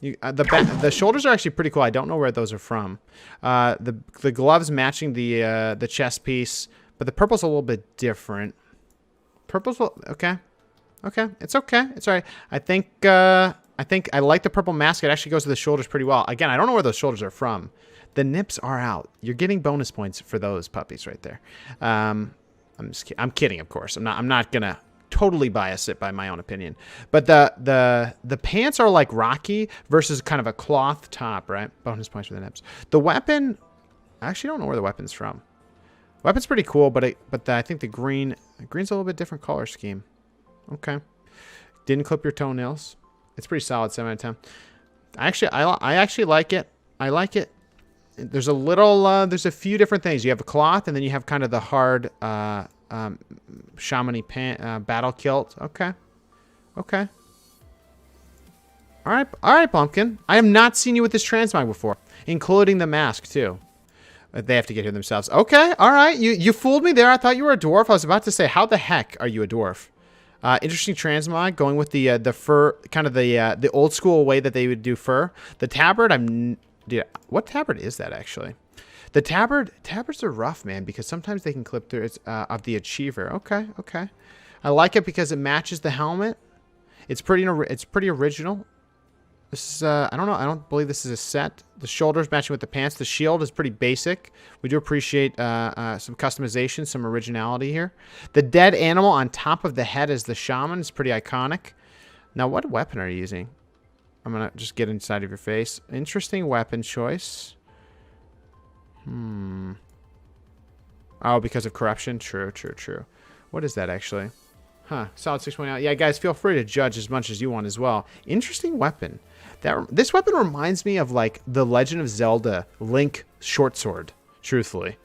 The shoulders are actually pretty cool. I don't know where those are from. The gloves matching the chest piece, but the purple's a little bit different. Purple's okay. Okay, it's okay. It's all right. I think I like the purple mask. It actually goes to the shoulders pretty well. Again, I don't know where those shoulders are from. The nips are out. You're getting bonus points for those puppies right there. I'm kidding, of course. I'm not gonna totally bias it by my own opinion. But the pants are like Rocky versus kind of a cloth top, right? Bonus points for the nips. The weapon, I actually don't know where the weapon's from. Weapon's pretty cool, but I think the green's a little bit different color scheme. Okay. Didn't clip your toenails. It's pretty solid, 7 out of 10. I actually like it. I like it. There's a little, there's a few different things. You have a cloth, and then you have kind of the hard, shamany battle kilt. Okay. Okay. All right, Pumpkin. I have not seen you with this transmog before, including the mask too. They have to get here themselves. Okay. All right. You fooled me there. I thought you were a dwarf. I was about to say, how the heck are you a dwarf? Interesting transmog, going with the fur, kind of the old school way that they would do fur. The tabard, dude, what tabard is that actually? The tabards are rough, man, because sometimes they can clip through of the achiever. Okay, okay. I like it because it matches the helmet. It's pretty original. This is I don't know. I don't believe this is a set. The shoulders matching with the pants. The shield is pretty basic. We do appreciate some customization, some originality here. The dead animal on top of the head is the shaman. It's pretty iconic. Now, what weapon are you using? I'm gonna just get inside of your face. Interesting weapon choice. Oh, because of corruption. True, true, true. What is that actually? Huh. Solid 6.0. Yeah, guys, feel free to judge as much as you want as well. Interesting weapon. This weapon reminds me of like the Legend of Zelda Link short sword. Truthfully.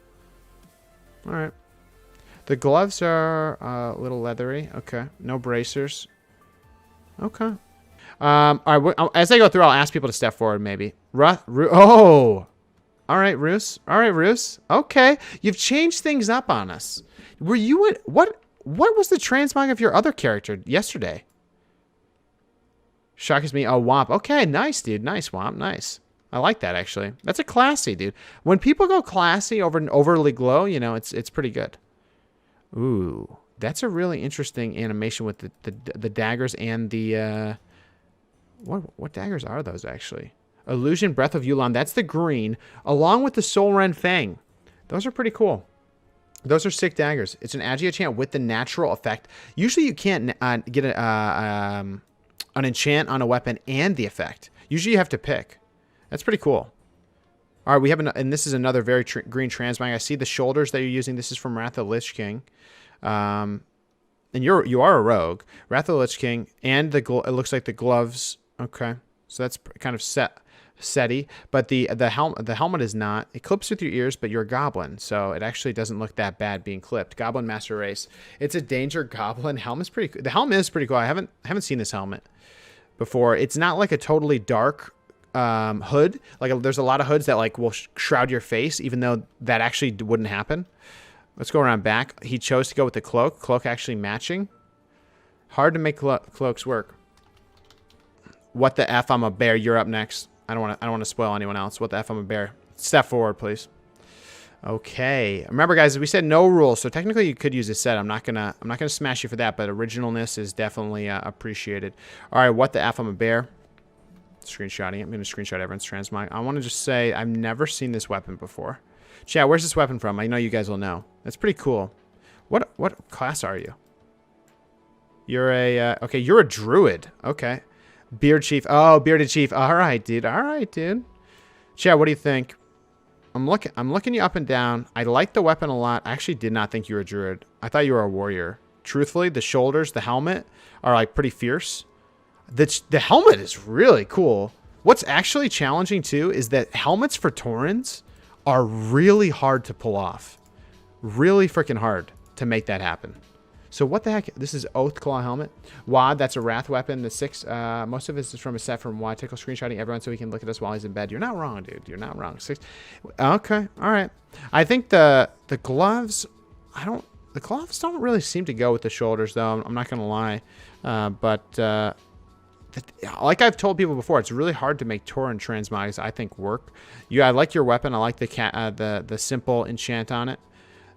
All right. The gloves are a little leathery. Okay. No bracers. Okay. All right. As I go through, I'll ask people to step forward. Maybe. Oh. All right, Roos. All right, Roos. Okay. You've changed things up on us. Were you what? What was the transmog of your other character yesterday? Shocks me. Oh, Womp. Okay, nice, dude. Nice, Womp. Nice. I like that, actually. That's a classy, dude. When people go classy over an overly glow, you know, it's pretty good. Ooh, that's a really interesting animation with the daggers and the... What daggers are those, actually? Illusion, Breath of Yulon. That's the green, along with the Soul Rend Fang. Those are pretty cool. Those are sick daggers. It's an Agi enchant with the natural effect. Usually you can't get an enchant on a weapon and the effect. Usually you have to pick. That's pretty cool. All right, we have and this is another very green transmog. I see the shoulders that you're using. This is from Wrath of the Lich King. And you are a rogue. Wrath of the Lich King and it looks like the gloves. Okay. So that's kind of setty, but the helmet is not. It clips with your ears, but you're a goblin, so it actually doesn't look that bad being clipped. Goblin Master Race. It's a danger goblin. Helm is pretty. The helmet is pretty cool. I haven't seen this helmet before. It's not like a totally dark hood. Like there's a lot of hoods that like will shroud your face, even though that actually wouldn't happen. Let's go around back. He chose to go with the cloak. Cloak actually matching. Hard to make cloaks work. What the F? I'm a bear. You're up next. I don't want to spoil anyone else. What the F? I'm a bear. Step forward, please. Okay. Remember, guys, we said no rules, so technically you could use a set. I'm not gonna smash you for that, but originalness is definitely appreciated. All right. What the F? I'm a bear. Screenshotting it. I'm gonna screenshot everyone's transmog. I want to just say I've never seen this weapon before. Chat, where's this weapon from? I know you guys will know. That's pretty cool. What class are you? You're a okay. You're a druid. Okay. Beard Chief. Oh, Bearded Chief. All right, dude. All right, dude. Chad, what do you think? I'm looking you up and down. I like the weapon a lot. I actually did not think you were a druid. I thought you were a warrior. Truthfully, the shoulders, the helmet are like pretty fierce. The helmet is really cool. What's actually challenging too is that helmets for Taurens are really hard to pull off. Really freaking hard to make that happen. So what the heck? This is Oath Claw helmet. Wad, that's a wrath weapon. The 6, most of it is from a set from Wad. Tiqqle screenshotting everyone so he can look at us while he's in bed. You're not wrong, dude. You're not wrong. 6. Okay, all right. I think the gloves. The gloves don't really seem to go with the shoulders though. I'm not gonna lie, but like I've told people before, it's really hard to make Tauren transmogs, I think, work. I like your weapon. I like the simple enchant on it.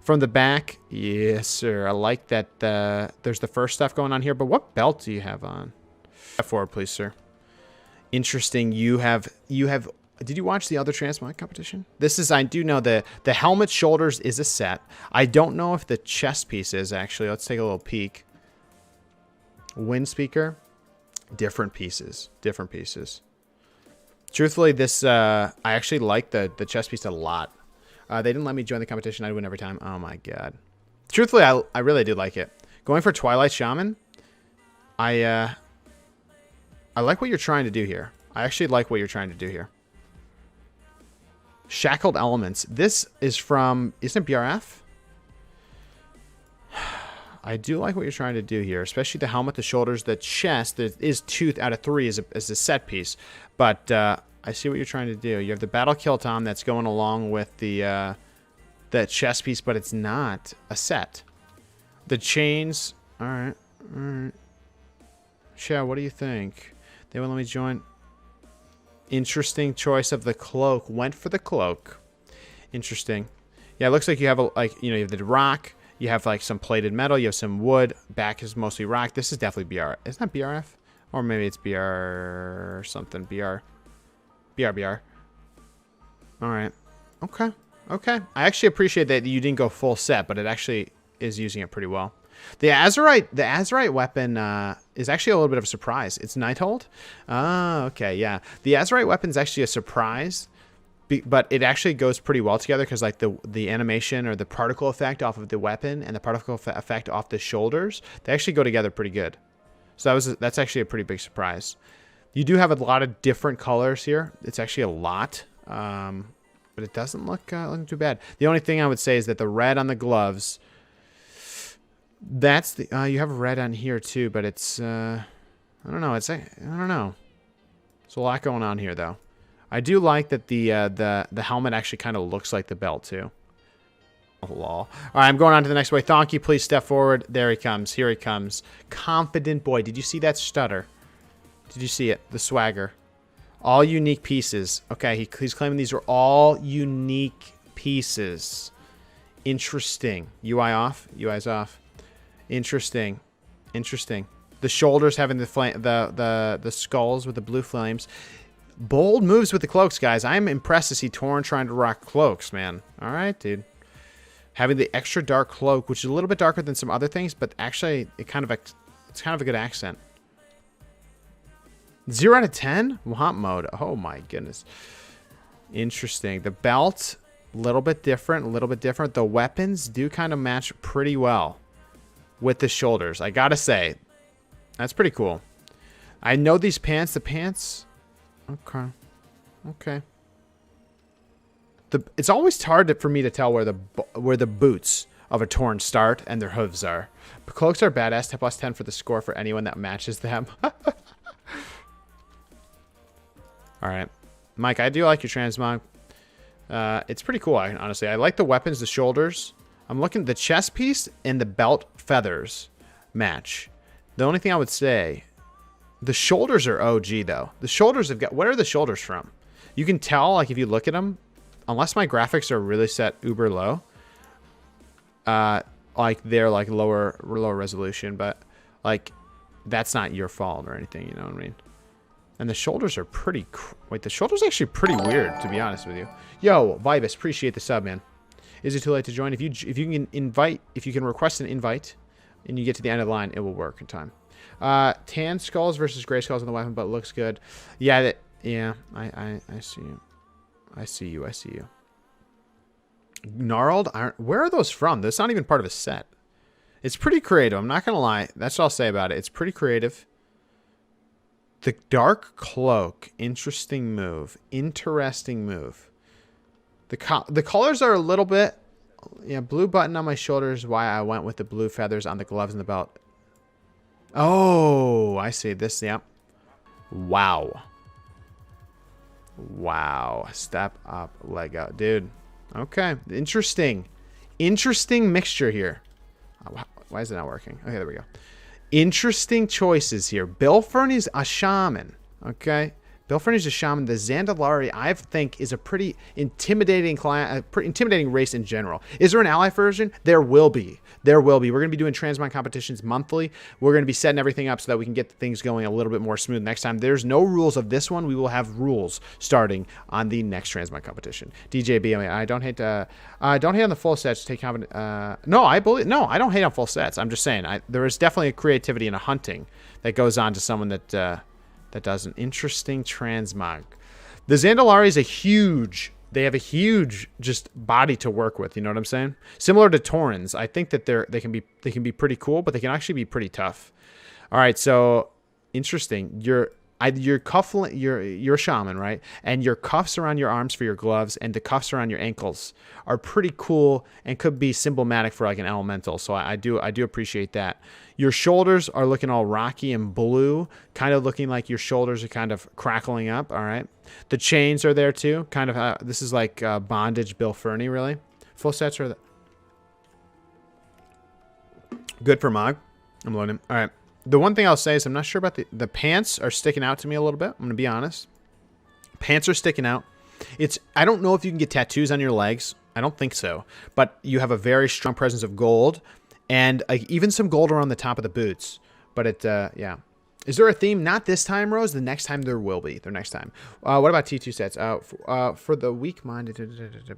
From the back, yes, sir. I like that there's the first stuff going on here. But what belt do you have on? Step forward, please, sir. Interesting. You have. Did you watch the other transmog competition? This is, I do know the helmet shoulders is a set. I don't know if the chest piece is actually. Let's take a little peek. Wind speaker. Different pieces. Different pieces. Truthfully, this I actually like the chest piece a lot. They didn't let me join the competition. I'd win every time. Oh my god. Truthfully, I really do like it. Going for Twilight Shaman. I like what you're trying to do here. I actually like what you're trying to do here. Shackled Elements. This is from, isn't it BRF? I do like what you're trying to do here, especially the helmet, the shoulders, the chest. That is 2 out of 3 is a set piece, but I see what you're trying to do. You have the battle kill tom that's going along with the chest piece, but it's not a set. The chains. All right, all right. Chad, what do you think? They won't let me join. Interesting choice of the cloak. Went for the cloak. Interesting. Yeah, it looks like you have you have the rock. You have like some plated metal. You have some wood. Back is mostly rock. This is definitely BR. Isn't that BRF? Or maybe it's BR something. BR. All right. Okay. Okay. I actually appreciate that you didn't go full set, but it actually is using it pretty well. The Azurite weapon is actually a little bit of a surprise. It's Nighthold. Ah, okay, yeah. The Azurite weapon is actually a surprise. But it actually goes pretty well together because like the animation or the particle effect off of the weapon and the particle effect off the shoulders, they actually go together pretty good. So that's actually a pretty big surprise. You do have a lot of different colors here. It's actually a lot, but it doesn't look too bad. The only thing I would say is that the red on the gloves, that's the you have red on here too, but it's I don't know. I don't know. There's a lot going on here though. I do like that the helmet actually kind of looks like the belt too. Oh, lol. All right, I'm going on to the next way. Thonky, please step forward. There he comes. Here he comes. Confident boy. Did you see that stutter? Did you see it? The swagger. All unique pieces. Okay, he's claiming these are all unique pieces. Interesting. UI off. UI's off. Interesting. Interesting. The shoulders having the skulls with the blue flames. Bold moves with the cloaks, guys. I'm impressed to see Tauren trying to rock cloaks, man. All right, dude. Having the extra dark cloak, which is a little bit darker than some other things, but actually it's kind of a good accent. 0 out of 10? Womp mode. Oh my goodness. Interesting. The belt, a little bit different, a little bit different. The weapons do kind of match pretty well with the shoulders. I gotta say, that's pretty cool. I know these pants. The pants. Okay. Okay. It's always hard for me to tell where the boots of a Tauren start and their hooves are. But cloaks are badass. 10 plus 10 for the score for anyone that matches them. All right. Mike, I do like your transmog. It's pretty cool, honestly. I like the weapons, the shoulders. I'm looking at the chest piece and the belt feathers match. The only thing I would say, the shoulders are OG, though. The shoulders have got... Where are the shoulders from? You can tell, like, if you look at them, unless my graphics are really set uber low, like, they're, like, lower resolution, but, like, that's not your fault or anything, you know what I mean? And the shoulders are pretty... Wait, the shoulders are actually pretty weird, to be honest with you. Yo, Vibus, appreciate the sub, man. Is it too late to join? If you can request an invite and you get to the end of the line, it will work in time. Tan skulls versus gray skulls on the weapon, but looks good. Yeah, I see you. I see you. I see you. Gnarled iron. Where are those from? That's not even part of a set. It's pretty creative. I'm not gonna lie. That's what I'll say about it. It's pretty creative. The dark cloak. Interesting move. Interesting move. The colors are a little bit... Yeah, blue button on my shoulder is why I went with the blue feathers on the gloves and the belt. Oh, I see this. Yep. Wow. Wow. Step up, leg out. Dude. Okay. Interesting. Interesting mixture here. Why is it not working? Okay, there we go. Interesting choices here. Bill Ferny's a shaman. Okay. Bill Ferny's a shaman. The Zandalari, I think, is a pretty intimidating race in general. Is there an ally version? There will be. There will be. We're going to be doing transmog competitions monthly. We're going to be setting everything up so that we can get things going a little bit more smooth next time. There's no rules of this one. We will have rules starting on the next transmog competition. DJB, I don't hate on the full sets. No, I don't hate on full sets. I'm just saying there is definitely a creativity and a hunting that goes on to someone that does an interesting transmog. The Zandalari is they have a huge just body to work with. You know what I'm saying? Similar to Taurens, I think that they can be pretty cool, but they can actually be pretty tough. All right, so interesting. You're a shaman, right? And your cuffs around your arms for your gloves and the cuffs around your ankles are pretty cool and could be symbolic for like an elemental. So I do appreciate that. Your shoulders are looking all rocky and blue, kind of looking like your shoulders are kind of crackling up. All right. The chains are there too. Kind of, this is like bondage Bill Ferny, really. Full sets are good for Mog. I'm loading. All right. The one thing I'll say is I'm not sure about the pants are sticking out to me a little bit. I'm going to be honest. Pants are sticking out. I don't know if you can get tattoos on your legs. I don't think so. But you have a very strong presence of gold and even some gold around the top of the boots. But yeah. Is there a theme? Not this time, Rose. The next time there will be. The next time. What about T2 sets? For the weak-minded,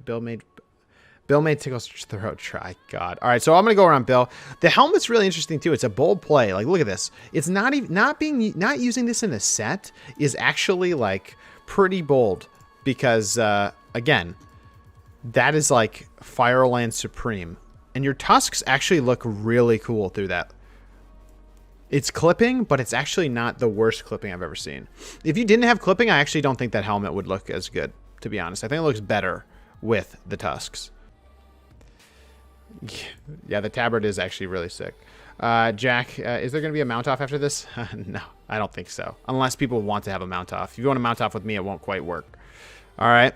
Bill made Tiqqle's throat try. God. All right, so I'm gonna go around Bill. The helmet's really interesting too. It's a bold play. Like, look at this. It's not using this in a set is actually like pretty bold because again, that is like Fireland Supreme, and your tusks actually look really cool through that. It's clipping, but it's actually not the worst clipping I've ever seen. If you didn't have clipping, I actually don't think that helmet would look as good. To be honest, I think it looks better with the tusks. Yeah, the tabard is actually really sick. Jack, is there going to be a mount off after this? No, I don't think so. Unless people want to have a mount off. If you want to mount off with me, it won't quite work. All right.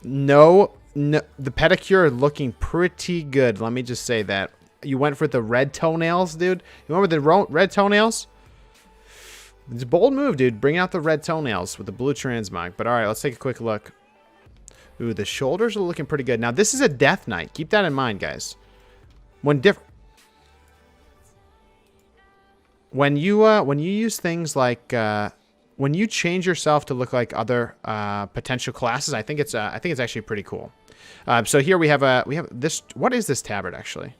No, the pedicure looking pretty good. Let me just say that. You went for the red toenails, dude? You went with the red toenails? It's a bold move, dude. Bring out the red toenails with the blue transmog. But all right, let's take a quick look. Ooh, the shoulders are looking pretty good. Now, this is a Death Knight. Keep that in mind, guys. When you use things like when you change yourself to look like other potential classes, I think it's actually pretty cool. So here we have this. What is this tabard actually?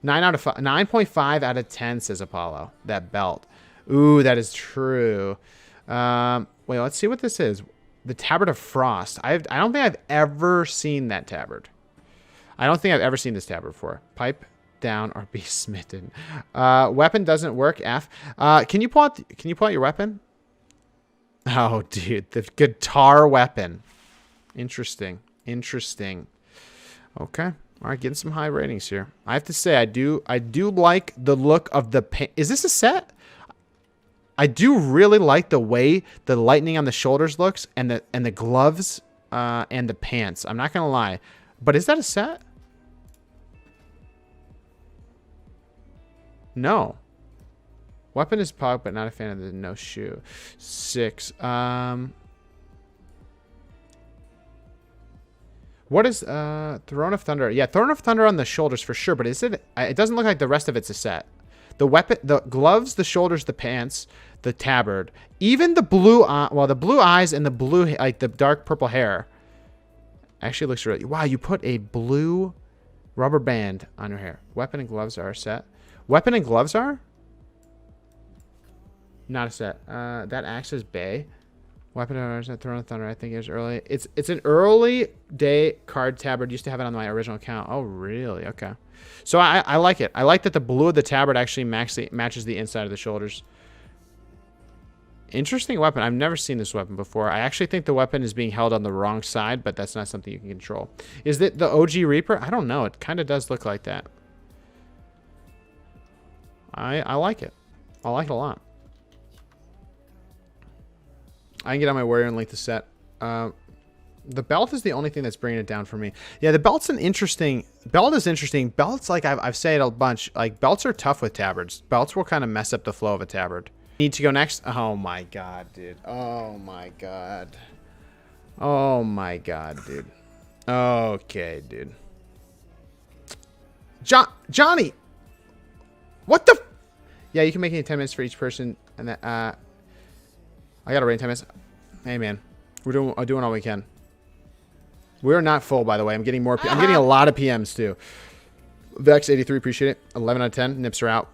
9.5 out of 10 says Apollo. That belt. Ooh, that is true. Wait, let's see what this is. The Tabard of Frost. I don't think I've ever seen that tabard. I don't think I've ever seen this tabard before. Pipe down or be smitten. Weapon doesn't work. F. Can you pull out your weapon? Oh, dude, the guitar weapon. Interesting. Interesting. Okay. All right, getting some high ratings here. I have to say, I do like the look of the paint. Is this a set? I do really like the way the lightning on the shoulders looks and the gloves and the pants. I'm not gonna lie, but is that a set? No. Weapon is pog, but not a fan of the no shoe. 6. What is Throne of Thunder? Yeah, Throne of Thunder on the shoulders for sure, but is it? It doesn't look like the rest of it's a set. The weapon, the gloves, the shoulders, the pants, the tabard, even the blue the blue eyes and the blue, like the dark purple hair, actually looks really. Wow, you put a blue rubber band on your hair. Weapon and gloves are a set. Weapon and gloves are not a set. That axe is Bay. Weapon owners at Throne of Thunder, I think it was early. It's an early day card tabard. Used to have it on my original account. Oh, really? Okay. So I like it. I like that the blue of the tabard actually matches the inside of the shoulders. Interesting weapon. I've never seen this weapon before. I actually think the weapon is being held on the wrong side, but that's not something you can control. Is it the OG Reaper? I don't know. It kind of does look like that. I like it. I like it a lot. I can get on my warrior and link the set. The belt is the only thing that's bringing it down for me. Yeah, the belt's an interesting... Belt is interesting. Belts, like I've said a bunch, like belts are tough with tabards. Belts will kind of mess up the flow of a tabard. Need to go next? Oh my god, dude. Oh my god. Oh my god, dude. Okay, dude. Johnny! What the... Yeah, you can make it in 10 minutes for each person. And then, I gotta wait in 10 minutes. Hey, man. We're doing all we can. We're not full, by the way. I'm getting more... I'm getting a lot of PMs, too. Vex83, appreciate it. 11 out of 10. Nips are out.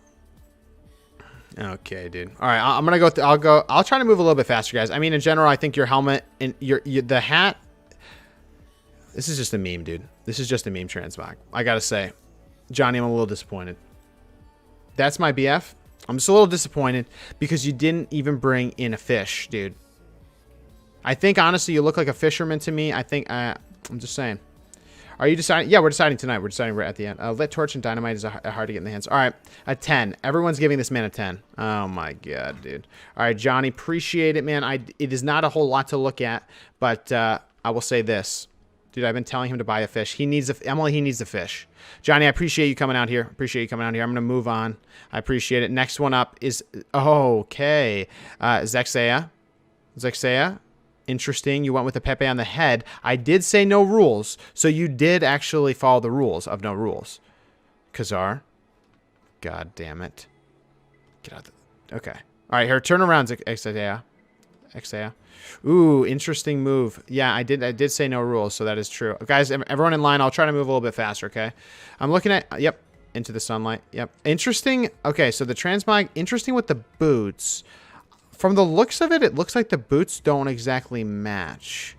Okay, dude. All right, I'm gonna go. I'll try to move a little bit faster, guys. I mean, in general, I think your helmet and the hat. This is just a meme, dude. This is just a meme transmog. I gotta say, Johnny, I'm a little disappointed. That's my BF. I'm just a little disappointed because you didn't even bring in a fish, dude. I think honestly, you look like a fisherman to me. I think I'm just saying. Are you deciding? Yeah, we're deciding tonight. We're deciding right at the end. Lit Torch and Dynamite is hard to get in the hands. All right, a 10. Everyone's giving this man a 10. Oh, my God, dude. All right, Johnny, appreciate it, man. It is not a whole lot to look at, but I will say this. Dude, I've been telling him to buy a fish. He needs Emily, he needs a fish. Johnny, I appreciate you coming out here. Appreciate you coming out here. I'm going to move on. I appreciate it. Next one up is... Okay. Zexea. Zexea. Interesting. You went with the Pepe on the head. I did say no rules, so you did actually follow the rules of no rules. Khazar. God damn it. Get out. Okay. All right, here. Turn around, Exea. Exea. Ooh, interesting move. Yeah, I did say no rules, so that is true. Guys, everyone in line, I'll try to move a little bit faster, okay? I'm looking at... Yep. Into the sunlight. Yep. Interesting. Okay, so the transmog, interesting with the boots. From the looks of it, it looks like the boots don't exactly match.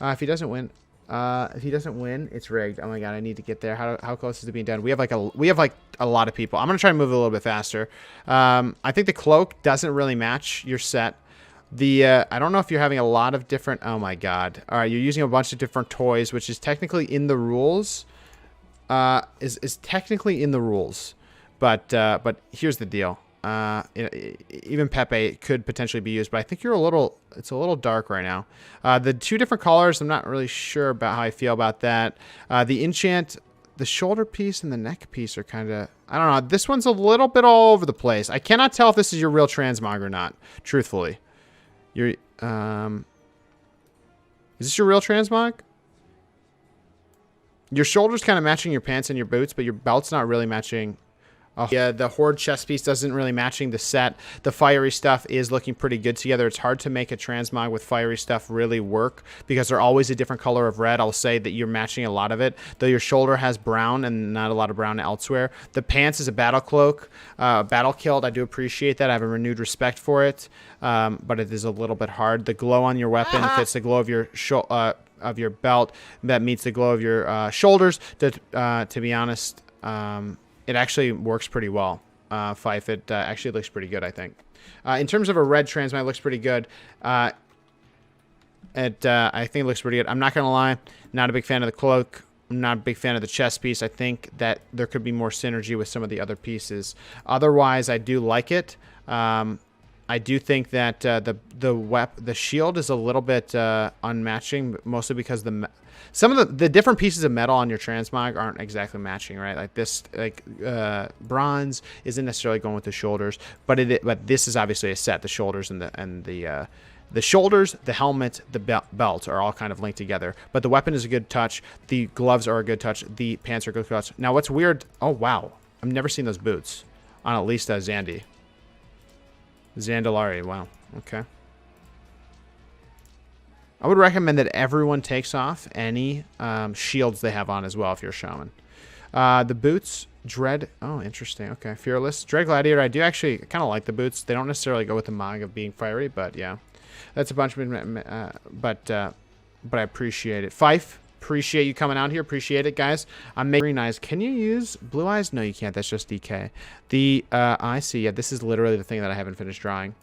If he doesn't win, it's rigged. Oh my god, I need to get there. How close is it being done? We have like a lot of people. I'm gonna try to move a little bit faster. I think the cloak doesn't really match your set. I don't know if you're having a lot of different. Oh my god. All right, you're using a bunch of different toys, which is technically in the rules. Is technically in the rules, but here's the deal. Even Pepe could potentially be used, but I think it's a little dark right now. The two different colors, I'm not really sure about how I feel about that. The enchant, the shoulder piece and the neck piece are kind of, I don't know. This one's a little bit all over the place. I cannot tell if this is your real transmog or not, truthfully. Is this your real transmog? Your shoulder's kind of matching your pants and your boots, but your belt's not really matching. Yeah, the Horde chest piece doesn't really matching the set. The fiery stuff is looking pretty good together. It's hard to make a transmog with fiery stuff really work because they're always a different color of red. I'll say that you're matching a lot of it, though your shoulder has brown and not a lot of brown elsewhere. The pants is a battle cloak, battle killed. I do appreciate that. I have a renewed respect for it, but it is a little bit hard. The glow on your weapon fits the glow of your belt that meets the glow of your shoulders. To be honest, it actually works pretty well. Fife, it actually looks pretty good, I think. In terms of a red transmog, it looks pretty good. I think it looks pretty good. I'm not going to lie, not a big fan of the cloak. I'm not a big fan of the chest piece. I think that there could be more synergy with some of the other pieces. Otherwise, I do like it. I do think that the shield is a little bit unmatching, mostly because some of the different pieces of metal on your transmog aren't exactly matching, right? Like this, bronze isn't necessarily going with the shoulders, but this is obviously a set. The shoulders and the shoulders, the helmet, the belt are all kind of linked together. But the weapon is a good touch. The gloves are a good touch. The pants are a good touch. Now, what's weird? Oh wow, I've never seen those boots on at least Zandalari. Wow. Okay. I would recommend that everyone takes off any shields they have on as well if you're a shaman. The boots, Dread. Oh, interesting. Okay. Fearless. Dread Gladiator. I do actually kind of like the boots. They don't necessarily go with the mog of being fiery, but yeah. That's a bunch of... But I appreciate it. Fife. Appreciate you coming out here. Appreciate it, guys. I'm making green eyes. Can you use blue eyes? No, you can't. That's just DK. I see. Yeah, this is literally the thing that I haven't finished drawing.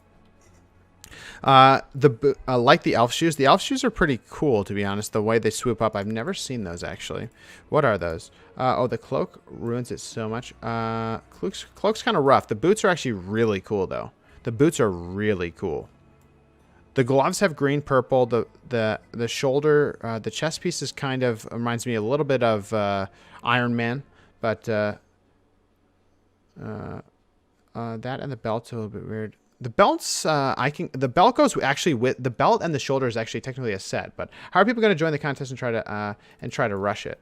Like the elf shoes. The elf shoes are pretty cool, to be honest. The way they swoop up. I've never seen those, actually. What are those? Oh, the cloak ruins it so much. Cloak's kind of rough. The boots are actually really cool, though. The boots are really cool. The gloves have green, purple. The shoulder, the chest piece is kind of reminds me a little bit of Iron Man, but that and the belt's a little bit weird. The belts, the belt goes actually with the belt, and the shoulder is actually technically a set. But how are people going to join the contest and try to rush it?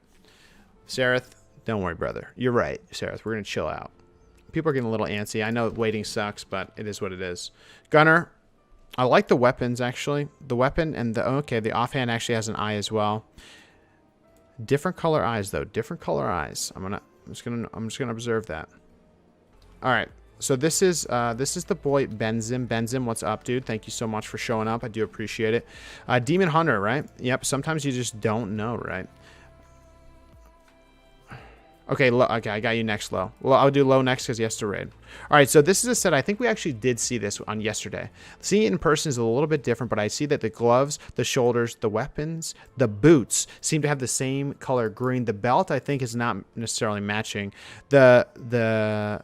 Sareth, don't worry, brother. You're right, Sareth. We're going to chill out. People are getting a little antsy. I know waiting sucks, but it is what it is. Gunner, I like the weapons, actually. The weapon and the offhand actually has an eye as well. Different color eyes, though. Different color eyes. I'm just gonna observe that. All right. So this is the boy Benzim. Benzim, what's up, dude? Thank you so much for showing up. I do appreciate it. Demon Hunter, right? Yep. Sometimes you just don't know, right? Okay, okay, I got you next, low. Well, I'll do low next because he has to raid. All right, so this is a set. I think we actually did see this on yesterday. Seeing it in person is a little bit different, but I see that the gloves, the shoulders, the weapons, the boots seem to have the same color green. The belt, I think, is not necessarily matching. I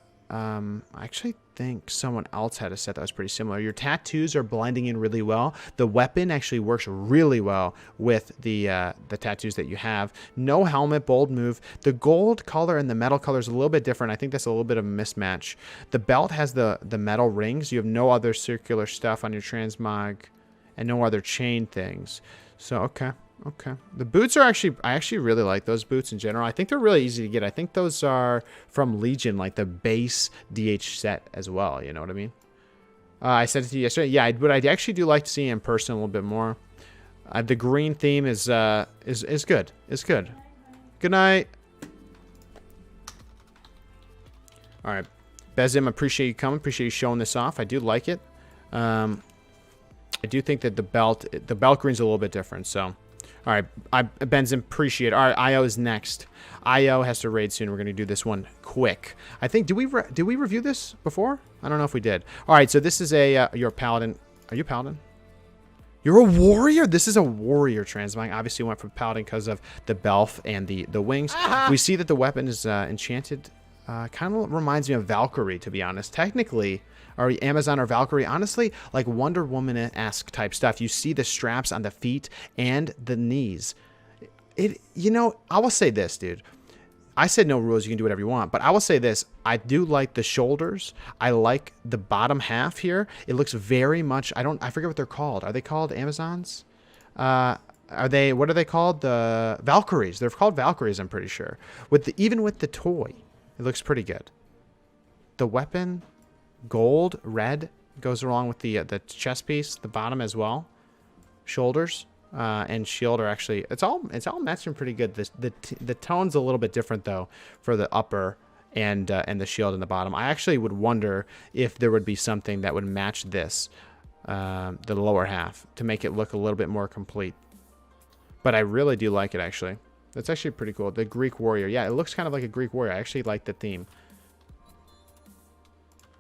actually think someone else had a set that was pretty similar. Your tattoos are blending in really well. The weapon actually works really well with the tattoos that you have. No helmet, bold move. The gold color and the metal color is a little bit different. I think that's a little bit of a mismatch. The belt has the metal rings. You have no other circular stuff on your transmog and no other chain things. So, okay. Okay. The boots are actually, I actually really like those boots in general. I think they're really easy to get. I think those are from Legion, like the base DH set as well. You know what I mean? I said it to you yesterday. Yeah, but I actually do like to see it in person a little bit more. The green theme is good. It's good. Good night. All right. Bezim, appreciate you coming. Appreciate you showing this off. I do like it. I do think that the belt green's a little bit different, so... All right, Benzin, appreciate it. All right, IO is next. IO has to raid soon. We're going to do this one quick. I think, did we review this before? I don't know if we did. All right, so this is you're a Paladin. Are you a Paladin? You're a warrior? This is a warrior transmog. Obviously, went for Paladin because of the Belf and the wings. We see that the weapon is enchanted. Kind of reminds me of Valkyrie, to be honest. Technically... or Amazon or Valkyrie, honestly, like Wonder Woman-esque type stuff. You see the straps on the feet and the knees. You know, I will say this, dude. I said no rules, you can do whatever you want, but I will say this. I do like the shoulders. I like the bottom half here. It looks very much, I forget what they're called. Are they called Amazons? What are they called? The Valkyries. They're called Valkyries, I'm pretty sure. Even with the toy, it looks pretty good. The weapon... gold, red goes along with the chest piece, the bottom as well. Shoulders and shield are actually it's all matching pretty good. The tone's a little bit different though for the upper and the shield in the bottom. I actually would wonder if there would be something that would match this, the lower half, to make it look a little bit more complete. But I really do like it actually. That's actually pretty cool. The Greek warrior, yeah, it looks kind of like a Greek warrior. I actually like the theme.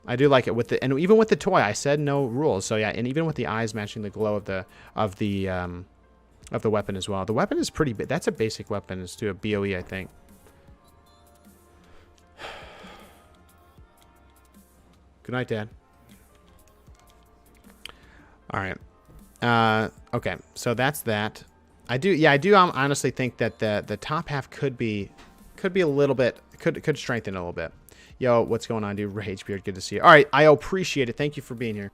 I do like it and even with the toy. I said no rules, so yeah, and even with the eyes matching the glow of the weapon as well. The weapon is pretty big. That's a basic weapon. It's to a BOE, I think. Good night, Dad. All right. Okay, so that's that. I do honestly think that the top half could be a little bit could strengthen a little bit. Yo, what's going on, dude? Rage Beard, good to see you. All right, I appreciate it. Thank you for being here.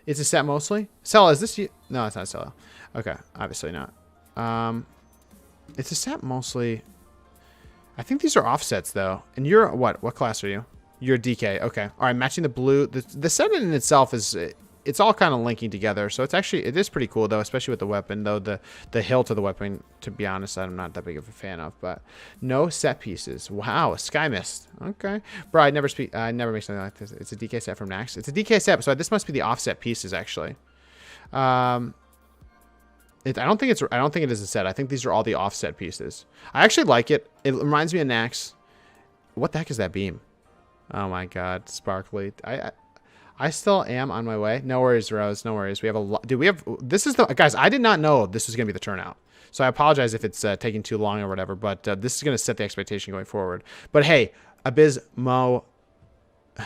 It's a set mostly? Sella, is this you? No, it's not Sella. Okay, obviously not. It's a set mostly. I think these are offsets, though. And you're, what class are you? You're DK, okay. All right, matching the blue. The set in itself is, it's all kind of linking together. So it is pretty cool, though, especially with the weapon, though. The hilt of the weapon, to be honest, I'm not that big of a fan of. But no set pieces. Wow, Sky Mist. Okay. Bro, I never make something like this. It's a DK set from Nax. It's a DK set, so this must be the offset pieces, actually. I don't think it is a set. I think these are all the offset pieces. I actually like it. It reminds me of Nax. What the heck is that beam? Oh my god, sparkly. I still am on my way. No worries, Rose. No worries. We have a lot. Dude, this is the, guys, I did not know this was going to be the turnout. So I apologize if it's taking too long or whatever, but this is going to set the expectation going forward. But hey, Abizmo,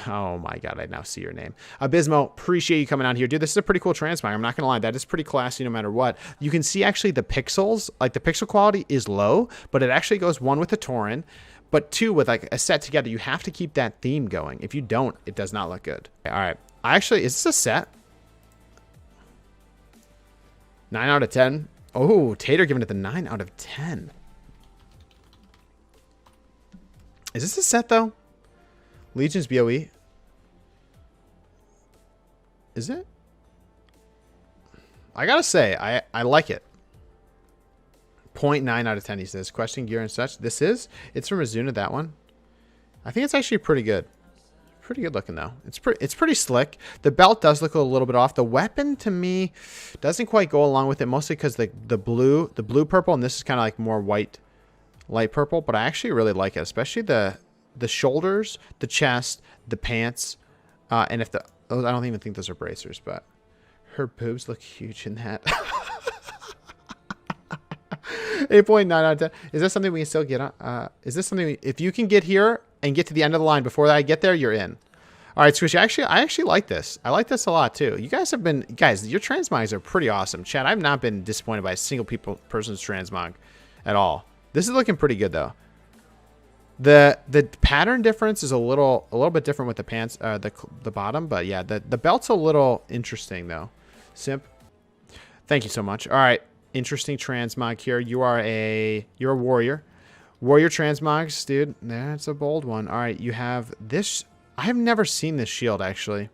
Oh my god, I now see your name. Abysmo, appreciate you coming on here. Dude, this is a pretty cool transmog. I'm not going to lie. That is pretty classy no matter what. You can see actually the pixels, like the pixel quality is low, but it actually goes one with the Tauren, but two with like a set together. You have to keep that theme going. If you don't, it does not look good. All right. Actually, is this a set? 9 out of 10. Oh, Tater giving it the 9 out of 10. Is this a set though? Legion's BOE. Is it? I gotta say, I like it. 0.9 out of 10, he says. Question gear and such. This is? It's from Azuna, that one. I think it's actually pretty good. Pretty good looking, though. It's pretty slick. The belt does look a little bit off. The weapon, to me, doesn't quite go along with it, mostly because the blue purple, and this is kind of like more white, light purple, but I actually really like it, especially the shoulders, the chest, the pants, and if the... Oh, I don't even think those are bracers, but her boobs look huge in that. 8.9 out of 10. Is this something we can still get on? Is this something... If you can get here and get to the end of the line before I get there, you're in. All right, Squishy, I actually like this. I like this a lot, too. You guys have been... Guys, your transmogs are pretty awesome. Chat, I've not been disappointed by a single person's transmog at all. This is looking pretty good, though. The pattern difference is a little bit different with the pants, the bottom, but yeah, the belt's a little interesting though. Simp, thank you so much. All right, interesting transmog here. You're a warrior transmogs, dude. That's a bold one. All right, you have this. I have never seen this shield actually.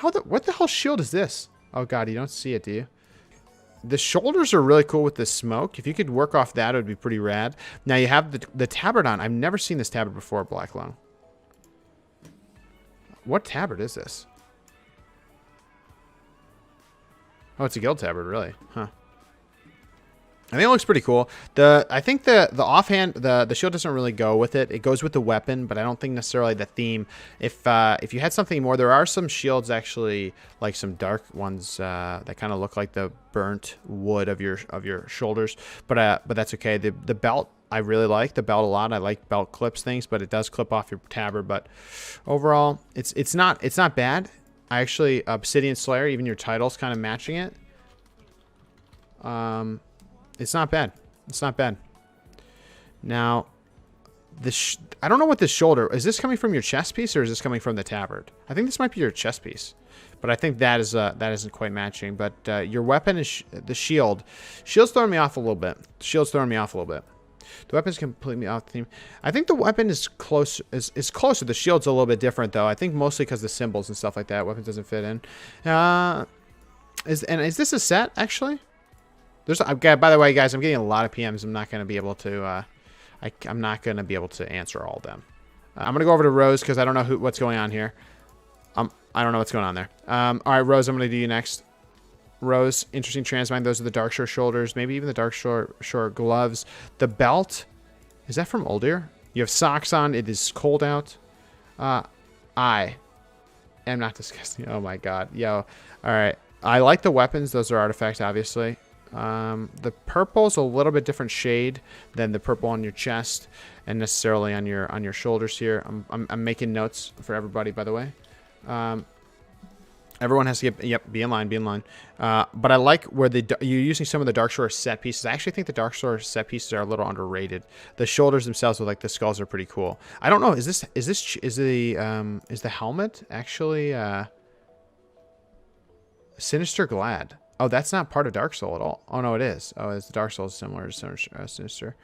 What the hell shield is this? Oh god, you don't see it, do you? The shoulders are really cool with the smoke. If you could work off that, it would be pretty rad. Now you have the tabard on. I've never seen this tabard before, Black Lung. What tabard is this? Oh, it's a guild tabard, really? Huh. I think it looks pretty cool. I think the offhand, the shield doesn't really go with it. It goes with the weapon, but I don't think necessarily the theme. If you had something more, there are some shields actually, like some dark ones that kind of look like the burnt wood of your shoulders. But that's okay. The belt, I really like the belt a lot. I like belt clips things, but it does clip off your tabard. But overall, it's not bad. I actually Obsidian Slayer, even your title's kind of matching it. It's not bad. It's not bad. Now, I don't know what this shoulder... Is this coming from your chest piece or is this coming from the tabard? I think this might be your chest piece. But I think that isn't quite matching. But your weapon is the shield. Shield's throwing me off a little bit. Shield's throwing me off a little bit. The weapon's completely off the theme. I think the weapon is close. Is closer. The shield's a little bit different, though. I think mostly because the symbols and stuff like that. Weapon doesn't fit in. Is this a set, actually? By the way, guys, I'm getting a lot of PMs. I'm not going to be able to. I'm not going to be able to answer all of them. I'm going to go over to Rose because I don't know what's going on here. I don't know what's going on there. All right, Rose, I'm going to do you next. Rose, interesting transmog. Those are the Darkshore shoulders. Maybe even the Darkshore gloves. The belt. Is that from Oldir? You have socks on. It is cold out. I am not disgusting. Oh my god. Yo. All right. I like the weapons. Those are artifacts, obviously. The purple is a little bit different shade than the purple on your chest and necessarily on your shoulders here. I'm making notes for everybody, by the way. Everyone has to be in line, but I like where you're using some of the Darkshore set pieces. I actually think the Darkshore set pieces are a little underrated. The shoulders themselves with like the skulls are pretty cool. I don't know, is the helmet actually Sinister Glad? Oh, that's not part of Dark Soul at all. Oh, no, it is. Oh, it's Dark Soul is similar to Sinister.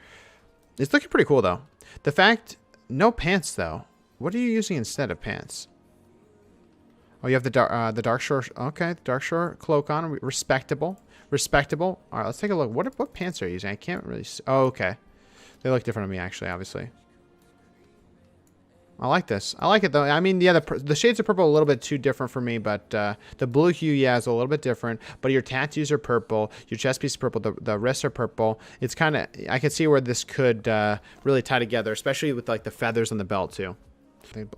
It's looking pretty cool, though. The fact... No pants, though. What are you using instead of pants? Oh, you have the Darkshore... Okay, Darkshore cloak on. Respectable. Respectable. All right, let's take a look. What pants are you using? I can't really... Oh, okay. They look different on me, actually, obviously. I like this. I like it, though. I mean, yeah, the shades of purple are a little bit too different for me, but the blue hue, yeah, is a little bit different. But your tattoos are purple. Your chest piece is purple. The wrists are purple. It's kind of... I can see where this could really tie together, especially with, like, the feathers on the belt, too.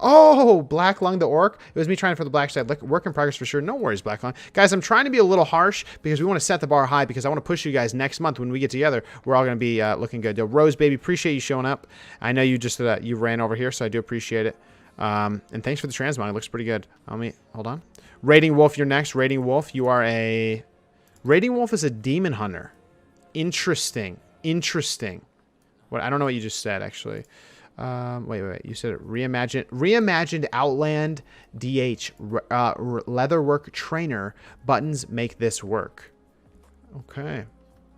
Oh, Black Lung the Orc. It was me trying for the black side. Work in progress for sure. No worries, Black Lung. Guys, I'm trying to be a little harsh because we want to set the bar high because I want to push you guys next month when we get together. We're all going to be looking good. Yo, Rose, baby, appreciate you showing up. I know you just you ran over here, so I do appreciate it. And thanks for the transmog. It looks pretty good. Let me hold on. Raiding Wolf, you're next. Raiding Wolf, you are a Raiding Wolf is a demon hunter. Interesting. Interesting. What I don't know what you just said actually. Wait. You said it. Reimagined Outland DH Leatherworker trainer buttons make this work. Okay.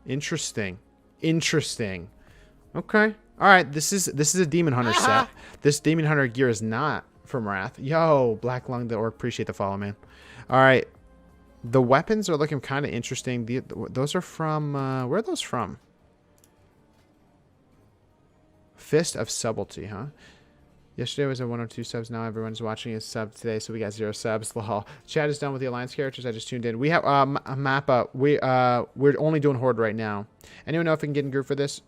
Interesting. Interesting. Okay. All right. This is a demon hunter set. This demon hunter gear is not from Wrath. Yo, Black Lung the Orc, appreciate the follow, man. All right. The weapons are looking kind of interesting. Those are from where are those from? Fist of Subtlety, huh? Yesterday was a 102 subs. Now everyone's watching a sub today, so we got 0 subs. Lol. Chat is done with the Alliance characters. I just tuned in. We have a map up. We're only doing Horde right now. Anyone know if we can get in group for this?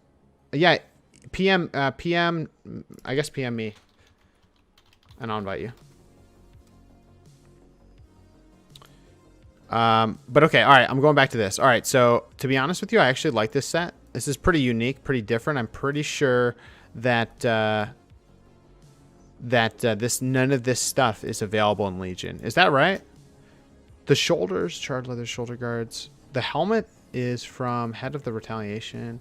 Yeah, PM. I guess PM me, and I'll invite you. But okay, all right. I'm going back to this. All right. So to be honest with you, I actually like this set. This is pretty unique, pretty different. I'm pretty sure that none of this stuff is available in Legion. Is that right? The shoulders, charred leather shoulder guards. The helmet is from Head of the Retaliation.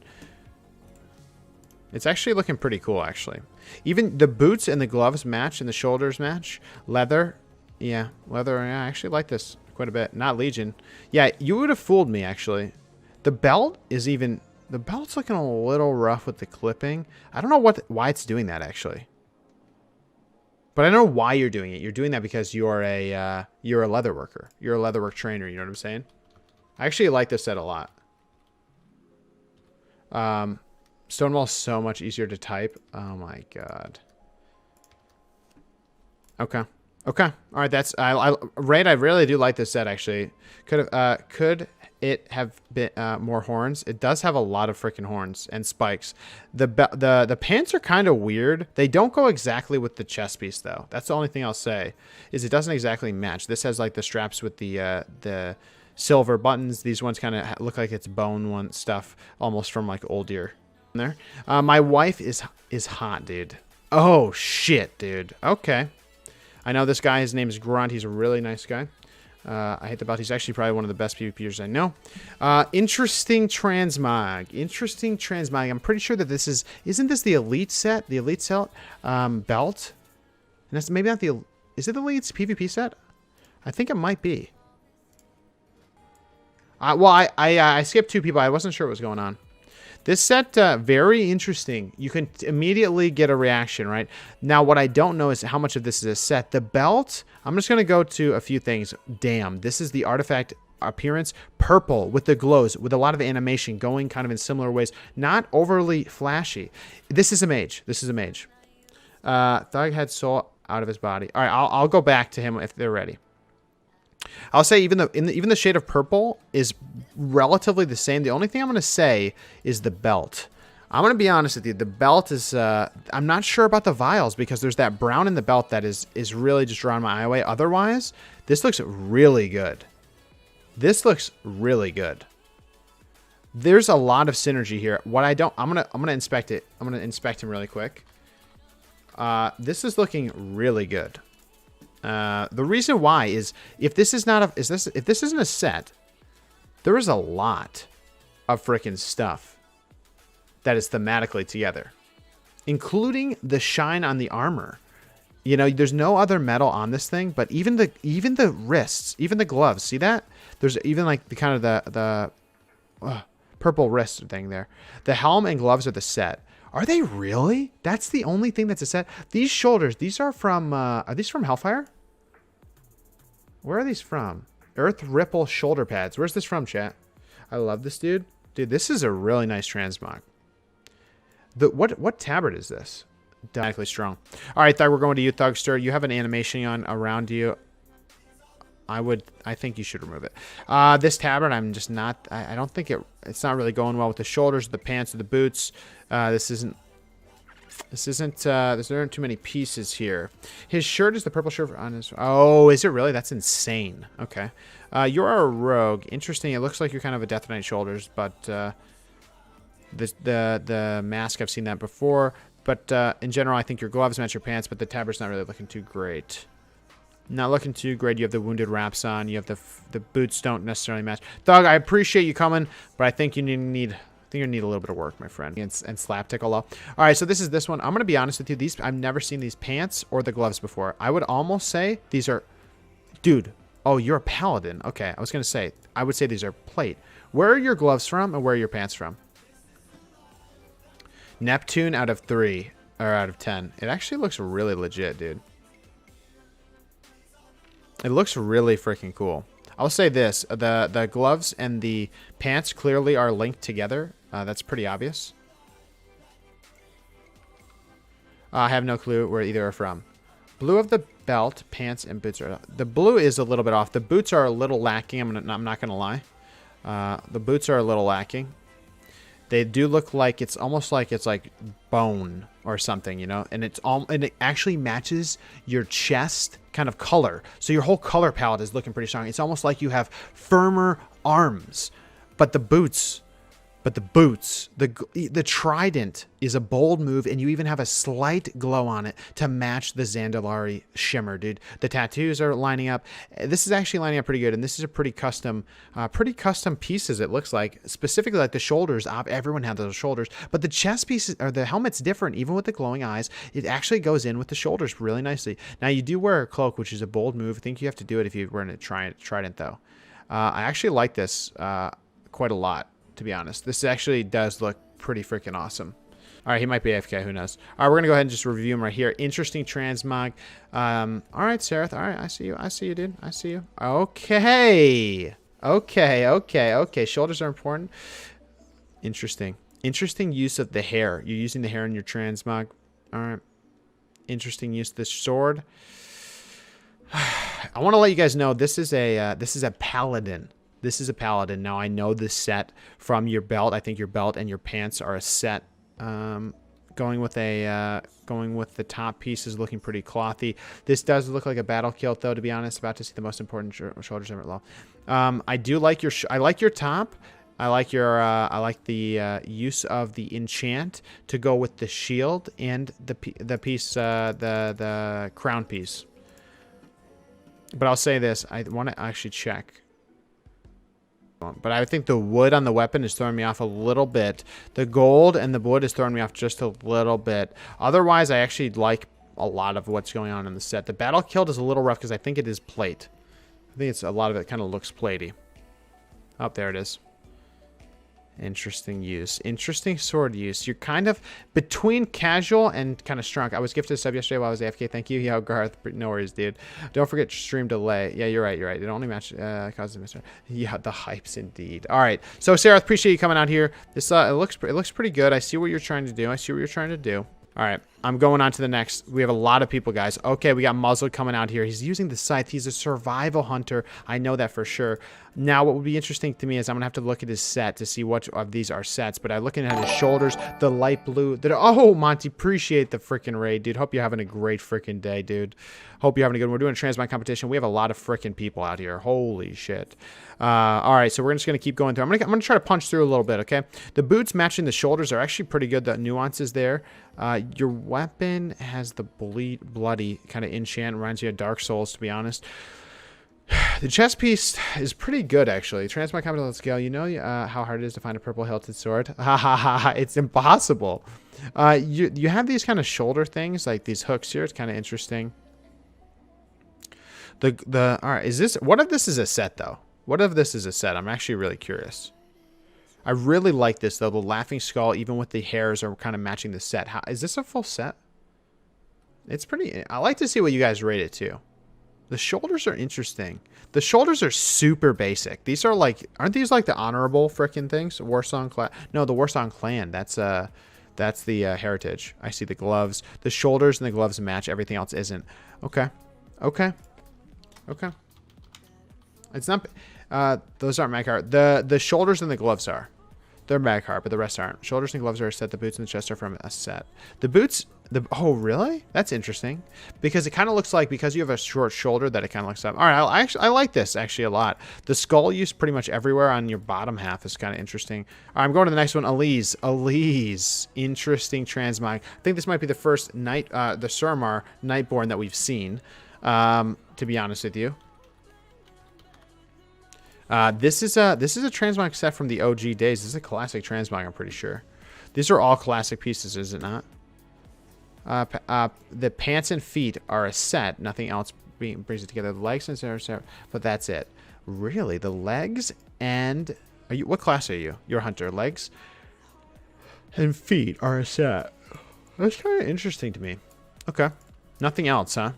It's actually looking pretty cool, actually. Even the boots and the gloves match and the shoulders match. Leather. Yeah, leather. Yeah, I actually like this quite a bit. Not Legion. Yeah, you would have fooled me, actually. The belt is even... The belt's looking a little rough with the clipping. I don't know why it's doing that, actually. But I know why you're doing it. You're doing that because you're a leatherworker. You're a leatherwork trainer. You know what I'm saying? I actually like this set a lot. Stonewall's so much easier to type. Oh my god. Okay. Okay. All right. That's Raid. I really do like this set. Actually, could it have been more horns? It does have a lot of freaking horns and spikes. The pants are kind of weird. They don't go exactly with the chest piece though. That's the only thing I'll say is it doesn't exactly match. This has like the straps with the silver buttons. These ones kind of look like it's bone one stuff, almost from like old year. There. My wife is hot, dude. Oh shit, dude. Okay. I know this guy. His name is Grunt. He's a really nice guy. I hate the belt. He's actually probably one of the best PvPers I know. Interesting transmog. Interesting transmog. I'm pretty sure that this isn't this the elite set? The elite set belt? And that's maybe not the... Is it the elite's PvP set? I think it might be. Well, I skipped 2 people. I wasn't sure what was going on. This set, very interesting. You can immediately get a reaction, right? Now, what I don't know is how much of this is a set. The belt, I'm just going to go to a few things. Damn, this is the artifact appearance. Purple with the glows, with a lot of animation going kind of in similar ways. Not overly flashy. This is a mage. This is a mage. Thug had soul out of his body. All right, I'll go back to him if they're ready. I'll say even the shade of purple is relatively the same. The only thing I'm going to say is the belt. I'm going to be honest with you. The belt is... I'm not sure about the vials because there's that brown in the belt that is really just drawing my eye away. Otherwise, this looks really good. This looks really good. There's a lot of synergy here. What I don't... I'm gonna inspect it. I'm going to inspect him really quick. This is looking really good. The reason why is if this is not if this isn't a set, there is a lot of freaking stuff that is thematically together, including the shine on the armor. You know, there's no other metal on this thing, but even the wrists, even the gloves. See that? There's even like the kind of the purple wrist thing there. The helm and gloves are the set. Are they really? That's the only thing that's a set. These shoulders, these are these from Hellfire? Where are these from? Earth Ripple shoulder pads. Where's this from, chat? I love this dude. Dude, this is a really nice transmog. What tabard is this? Definitely strong. All right, Thug, we're going to you, Thugster. You have an animation on around you. I think you should remove it. This tabard, I'm just not... I don't think it's not really going well with the shoulders, the pants, or the boots. There aren't too many pieces here. His shirt is the purple shirt on his... Oh, is it really? That's insane. Okay. You're a rogue. Interesting. It looks like you're kind of a Death Knight shoulders, but the mask, I've seen that before. But in general, I think your gloves match your pants, but the tabard's not really looking too great. Not looking too great. You have the wounded wraps on. You have the boots don't necessarily match. Thug, I appreciate you coming, but I think you need a little bit of work, my friend. And slap Tiqqle low. All right, so this one. I'm gonna be honest with you. I've never seen these pants or the gloves before. I would almost say these are, dude. Oh, you're a paladin. Okay, I was gonna say. I would say these are plate. Where are your gloves from, and where are your pants from? Neptune out of 3 or out of 10. It actually looks really legit, dude. It looks really freaking cool. I'll say this. The gloves and the pants clearly are linked together. That's pretty obvious. I have no clue where either are from. Blue of the belt, pants, and boots are... The blue is a little bit off. The boots are a little lacking. I'm not going to lie. The boots are a little lacking. They do look like it's almost like it's like bone or something, you know, and it actually matches your chest kind of color. So your whole color palette is looking pretty strong. It's almost like you have firmer arms, but the boots, the trident is a bold move, and you even have a slight glow on it to match the Zandalari shimmer, dude. The tattoos are lining up. This is actually lining up pretty good, and this is a pretty custom pieces. It looks like specifically like the shoulders. Everyone had those shoulders, but the chest pieces or the helmet's different. Even with the glowing eyes, it actually goes in with the shoulders really nicely. Now you do wear a cloak, which is a bold move. I think you have to do it if you were in a trident, though. I actually like this quite a lot. To be honest, this actually does look pretty freaking awesome. All right, he might be AFK. Who knows? All right, we're gonna go ahead and just review him right here. Interesting transmog. All right, Sareth. All right, I see you. I see you, dude. I see you. Okay. Shoulders are important. Interesting use of the hair. You're using the hair in your transmog. All right. Interesting use of this sword. I want to let you guys know this is a paladin. This is a paladin. Now, I know this set from your belt. I think your belt and your pants are a set. Going with the top piece is looking pretty clothy. This does look like a battle kilt, though, to be honest. About to see the most important shoulders ever low. I do like your top. I like the use of the enchant to go with the shield and the piece, the crown piece. But I'll say this. I want to actually check. But I think the wood on the weapon is throwing me off a little bit. The gold and the wood is throwing me off just a little bit. Otherwise, I actually like a lot of what's going on in the set. The battle kilt is a little rough because I think it is plate. I think it's a lot of it kind of looks platey. Oh, there it is. Interesting use. Interesting sword use. You're kind of between casual and kind of strong. I was gifted a sub yesterday while I was AFK. Thank you. Yo, Garth. No worries, dude. Don't forget stream delay. Yeah, you're right. You're right. It only match causes a mister. Yeah, the hypes indeed. All right. So, Sarah, appreciate you coming out here. This it looks pretty good. I see what you're trying to do. All right. I'm going on to the next. We have a lot of people, guys. Okay, we got Muzzle coming out here. He's using the scythe. He's a survival hunter. I know that for sure. Now, what would be interesting to me is I'm going to have to look at his set to see which of these are sets. But I'm looking at his shoulders, the light blue. Oh, Monty, appreciate the freaking raid, dude. Hope you're having a great freaking day, dude. Hope you're having a good one. We're doing a transmog competition. We have a lot of freaking people out here. Holy shit. All right, so we're just going to keep going through. I'm going to try to punch through a little bit, okay? The boots matching the shoulders are actually pretty good. The nuances there. Your weapon has the bloody kind of enchant. Reminds you of Dark Souls, to be honest. The chest piece is pretty good, actually. Transmog competition scale. You know how hard it is to find a purple hilted sword? Ha ha ha. It's impossible. You have these kind of shoulder things, like these hooks here. It's kind of interesting. All right, what if this is a set, though? What if this is a set? I'm actually really curious. I really like this, though. The laughing skull, even with the hairs, are kind of matching the set. Is this a full set? It's pretty... I like to see what you guys rate it, too. The shoulders are interesting. The shoulders are super basic. These are like... Aren't these like the honorable frickin' things? Warsong Clan... No, the Warsong Clan. That's the heritage. I see the gloves. The shoulders and the gloves match. Everything else isn't. Okay. Okay. Okay. It's not... those aren't Magheart. The shoulders and the gloves are. They're Magheart, but the rest aren't. Shoulders and gloves are a set. The boots and the chest are from a set. The boots Oh, really? That's interesting. Because it kind of looks like, because you have a short shoulder, that it kind of looks up. All right, I like this actually a lot. The skull used pretty much everywhere on your bottom half is kind of interesting. All right, I'm going to the next one. Elise. Interesting transmog. I think this might be the first night, the Suramar Nightborn that we've seen, to be honest with you. This is a transmog set from the OG days. This is a classic transmog, I'm pretty sure. These are all classic pieces, is it not? The pants and feet are a set. Nothing else brings it together. The legs and so, but that's it. Really, the legs and what class are you? You're a hunter. Legs and feet are a set. That's kind of interesting to me. Okay, nothing else, huh?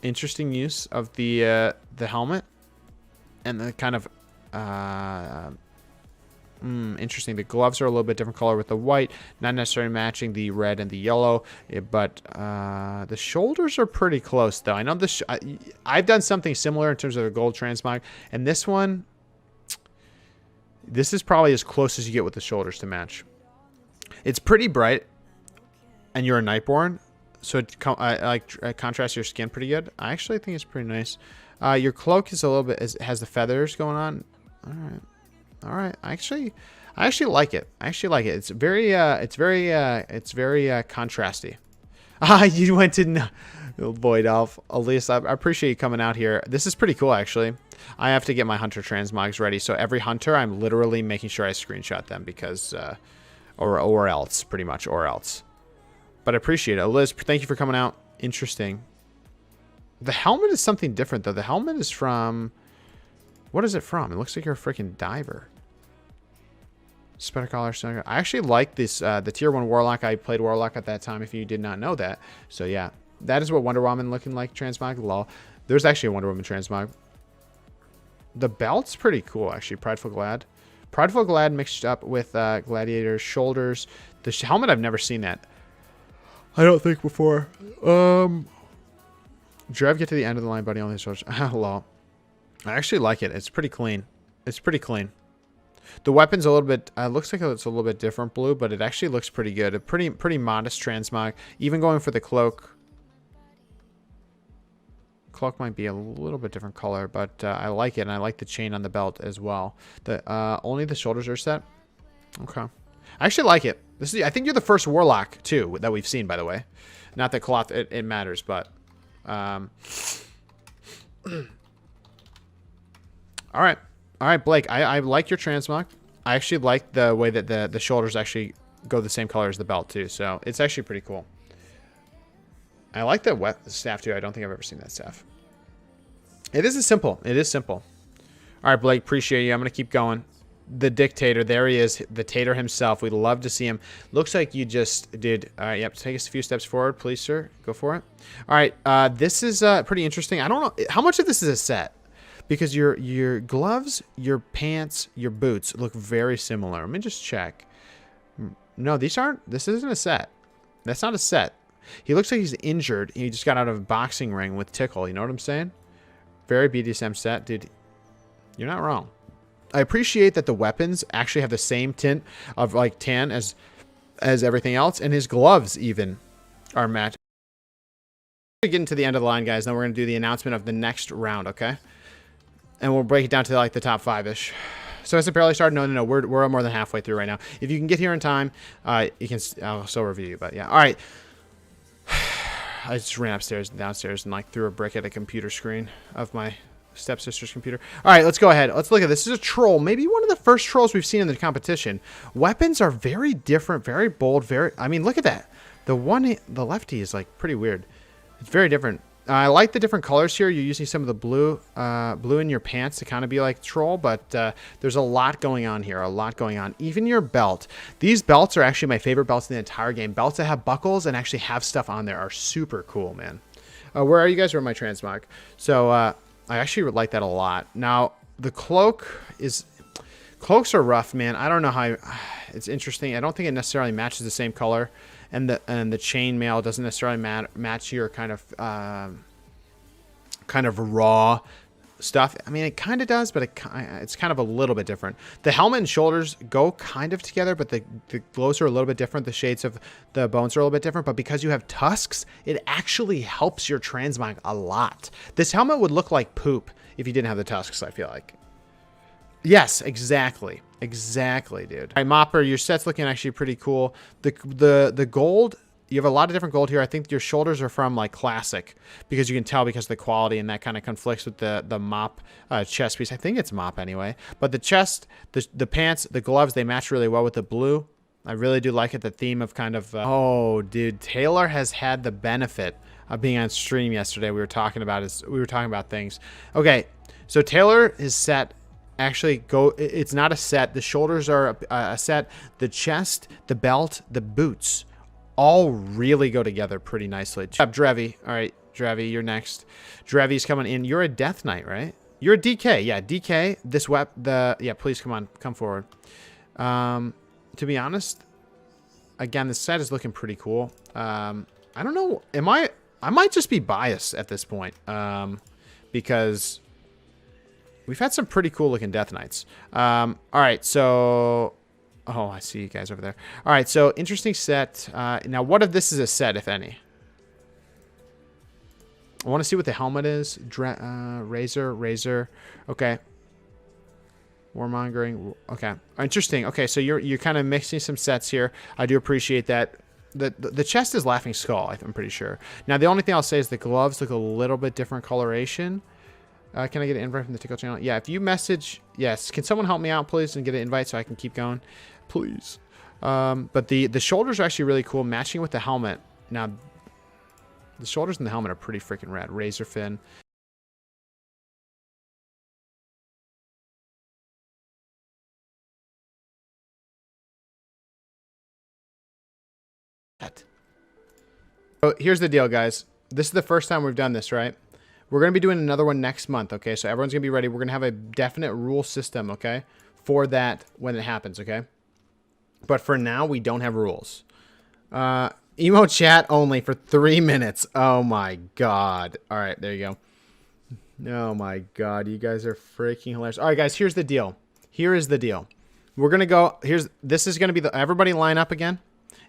Interesting use of the helmet and the kind of interesting. The gloves are a little bit different color with the white, not necessarily matching the red and the yellow, but the shoulders are pretty close though. I know this. I've done something similar in terms of a gold transmog, and this one, this is probably as close as you get with the shoulders to match. It's pretty bright, and you're a Nightborn, so it contrasts your skin pretty good. I actually think it's pretty nice. Your cloak is a little bit has the feathers going on. All right. I actually like it. It's very contrasty. You went to Void Elf. Elise, I appreciate you coming out here. This is pretty cool, actually. I have to get my hunter transmogs ready. So every hunter, I'm literally making sure I screenshot them because, or else, pretty much, or else. But I appreciate it. Liz, thank you for coming out. Interesting. The helmet is something different, though. The helmet is from... What is it from? It looks like you're a freaking diver. Spider collar. I actually like this, the tier 1 Warlock. I played Warlock at that time, if you did not know that. So, yeah. That is what Wonder Woman looking like transmog. Lol. There's actually a Wonder Woman transmog. The belt's pretty cool, actually. Prideful Glad. Prideful Glad mixed up with Gladiator's shoulders. The helmet, I've never seen that. I don't think before. Drev, get to the end of the line, buddy. On his shoulders. Lol. I actually like it. It's pretty clean. It's pretty clean. The weapon's a little bit... looks like it's a little bit different blue, but it actually looks pretty good. A pretty modest transmog. Even going for the cloak. Cloak might be a little bit different color, but I like it, and I like the chain on the belt as well. Only the shoulders are set. Okay. I actually like it. I think you're the first Warlock, too, that we've seen, by the way. Not that cloth, it matters, but... All right, Blake. I like your transmog. I actually like the way that the shoulders actually go the same color as the belt too. So it's actually pretty cool. I like the staff too. I don't think I've ever seen that staff. It is simple. It is simple. All right, Blake. Appreciate you. I'm gonna keep going. The dictator. There he is. The tater himself. We'd love to see him. Looks like you just did. All right. Yep. Take us a few steps forward, please, sir. Go for it. All right. This is pretty interesting. I don't know how much of this is a set. Because your gloves, your pants, your boots look very similar. Let me just check. No, these aren't. This isn't a set. That's not a set. He looks like he's injured. He just got out of a boxing ring with Tiqqle. You know what I'm saying? Very BDSM set, dude. You're not wrong. I appreciate that the weapons actually have the same tint of like tan as everything else, and his gloves even are matched. We're getting to the end of the line, guys. Now we're gonna do the announcement of the next round. Okay. And we'll break it down to like the top 5-ish. So has it barely started? No. We're more than halfway through right now. If you can get here in time, you can. I'll still review you. But yeah, all right. I just ran upstairs and downstairs and like threw a brick at a computer screen of my stepsister's computer. All right, let's go ahead. Let's look at this. This is a troll. Maybe one of the first trolls we've seen in the competition. Weapons are very different, very bold, very. I mean, look at that. The lefty is like pretty weird. It's very different. I like the different colors here. You're using some of the blue in your pants to kind of be like troll, but there's a lot going on here, a lot going on. Even your belt. These belts are actually my favorite belts in the entire game. Belts that have buckles and actually have stuff on there are super cool, man. Where are you guys? Where are my transmog? So I actually like that a lot. Now, the cloak is... Cloaks are rough, man. I don't know how... It's interesting. I don't think it necessarily matches the same color. And the chainmail doesn't necessarily match your kind of raw stuff. I mean, it kind of does, but it's kind of a little bit different. The helmet and shoulders go kind of together, but the glows are a little bit different. The shades of the bones are a little bit different, but because you have tusks, it actually helps your transmog a lot. This helmet would look like poop if you didn't have the tusks, I feel like. Yes, exactly. Exactly, dude. All right, Mopper, your set's looking actually pretty cool. The gold, you have a lot of different gold here. I think your shoulders are from like classic because you can tell because of the quality, and that kind of conflicts with the mop chest piece. I think it's mop anyway. But the chest, the pants, the gloves, they match really well with the blue. I really do like it. The theme of kind of oh, dude, Taylor has had the benefit of being on stream yesterday. We were talking about things. Okay, so Taylor is set. Actually, it's not a set. The shoulders are a set. The chest, the belt, the boots all really go together pretty nicely. Drevi. All right, Drevi, you're next. Drevi's coming in. You're a Death Knight, right? You're a DK. Yeah, DK. This yeah, please come forward. To be honest, again, the set is looking pretty cool. I don't know. I might just be biased at this point. Because we've had some pretty cool looking Death Knights. All right, so... Oh, I see you guys over there. All right, so interesting set. Now, what if this is a set, if any? I want to see what the helmet is. Razor. Okay. Warmongering. Okay. Interesting. Okay, so you're kind of mixing some sets here. I do appreciate that. The chest is Laughing Skull, I'm pretty sure. Now, the only thing I'll say is the gloves look a little bit different coloration. Can I get an invite from the Tiqqle channel? Yeah, if you message... Yes. Can someone help me out, please, and get an invite so I can keep going? Please. But the shoulders are actually really cool, matching with the helmet. Now, the shoulders and the helmet are pretty freaking rad. Razor fin. So here's the deal, guys. This is the first time we've done this, right? We're going to be doing another one next month, okay? So everyone's going to be ready. We're going to have a definite rule system, okay? For that when it happens, okay? But for now, we don't have rules. Emo chat only for 3 minutes. Oh, my God. All right, there you go. Oh, my God. You guys are freaking hilarious. All right, guys, here's the deal. Here is the deal. We're going to go... This is going to be the... Everybody line up again.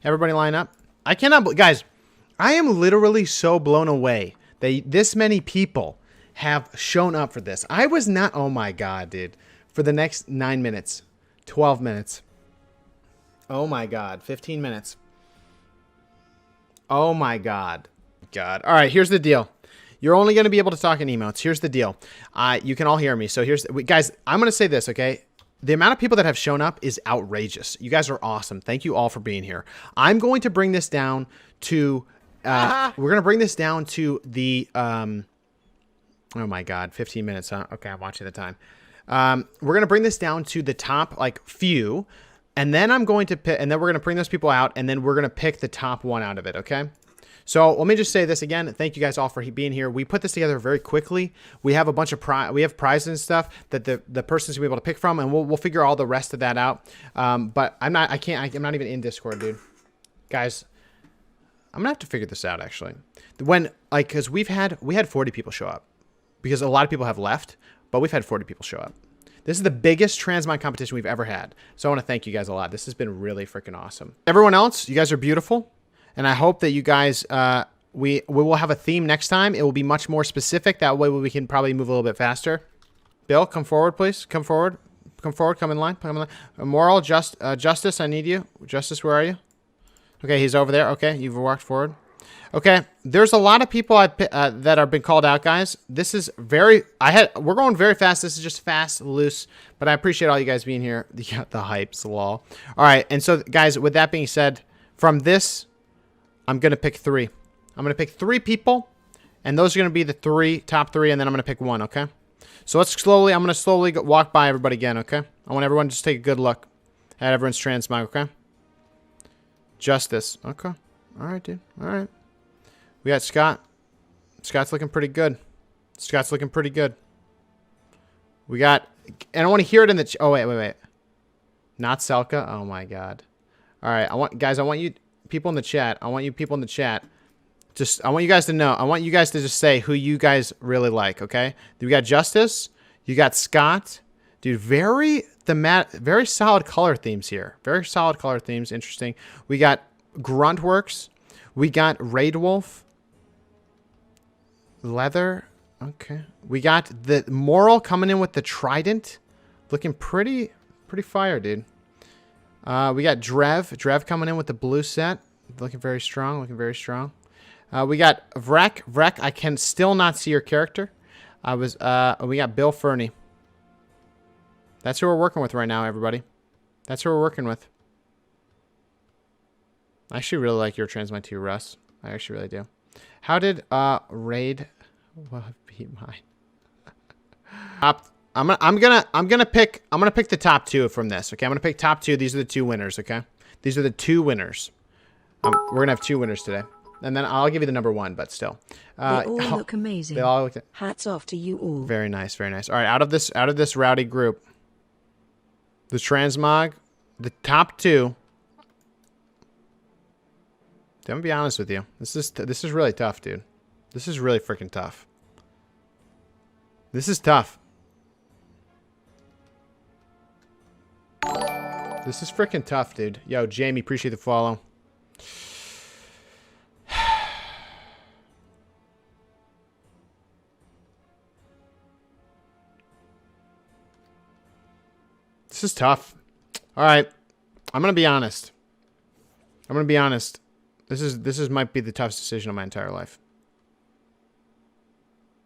Everybody line up. I cannot... Guys, I am literally so blown away that this many people have shown up for this. I was not... Oh, my God, dude. For the next 9 minutes. 12 minutes. Oh, my God. 15 minutes. Oh, my God. God. All right, here's the deal. You're only going to be able to talk in emotes. Here's the deal. You can all hear me. So here's... Guys, I'm going to say this, okay? The amount of people that have shown up is outrageous. You guys are awesome. Thank you all for being here. I'm going to bring this down to... we're going to bring this down to the... oh, my God. 15 minutes, huh? Okay, I'm watching the time. We're going to bring this down to the top, like, few... And then I'm going to pick, and then we're going to bring those people out, and then we're going to pick the top one out of it, okay? So let me just say this again. Thank you guys all for being here. We put this together very quickly. We have a bunch of prizes and stuff that the person's gonna be able to pick from, and we'll figure all the rest of that out. But I'm not even in Discord, dude. Guys, I'm gonna have to figure this out actually. Because we had 40 people show up because a lot of people have left, but we've had 40 people show up. This is the biggest transmog competition we've ever had. So I want to thank you guys a lot. This has been really freaking awesome. Everyone else, you guys are beautiful. And I hope that you guys, we will have a theme next time. It will be much more specific. That way we can probably move a little bit faster. Bill, come forward, please. Come forward. Come forward. Come in line. Come in line. Moral, Justice, I need you. Justice, where are you? Okay, he's over there. Okay, you've walked forward. Okay, there's a lot of people that have been called out, guys. This is we're going very fast. This is just fast, loose, but I appreciate all you guys being here. Yeah, the hype's lol. All right, and so, guys, with that being said, from this, I'm going to pick 3. I'm going to pick 3 people, and those are going to be the top 3, and then I'm going to pick 1, okay? So I'm going to slowly walk by everybody again, okay? I want everyone to just take a good look at everyone's transmog, okay? Justice, okay. All right, dude, all right. We got Scott. Scott's looking pretty good. Scott's looking pretty good. We got... And I want to hear it in the... Oh, wait. Not Selka? Oh, my God. All right. I want you people in the chat. I want you people in the chat. Just, I want you guys to know. I want you guys to just say who you guys really like, okay? We got Justice. You got Scott. Dude, very solid color themes here. Very solid color themes. Interesting. We got Gruntworks. We got Raid Wolf. Leather. Okay. We got the Moral coming in with the Trident. Looking pretty fire, dude. We got Drev coming in with the blue set. Looking very strong. We got Vrek. I can still not see your character. We got Bill Fernie. That's who we're working with right now, everybody. That's who we're working with. I actually really like your Transmog too, Russ. I actually really do. How did Raid beat mine? I'm gonna pick the top two from this. Okay, I'm gonna pick top two. These are the two winners. Okay, these are the two winners. We're gonna have two winners today. And then I'll give you the number one, but still. They all look amazing. They all look. Hats off to you all. Very nice, very nice. All right, out of this rowdy group, the Transmog, the top two. I'm gonna be honest with you. This is really tough, dude. This is really freaking tough. This is tough. This is freaking tough, dude. Yo, Jamie, appreciate the follow. This is tough. All right. I'm going to be honest. This might be the toughest decision of my entire life.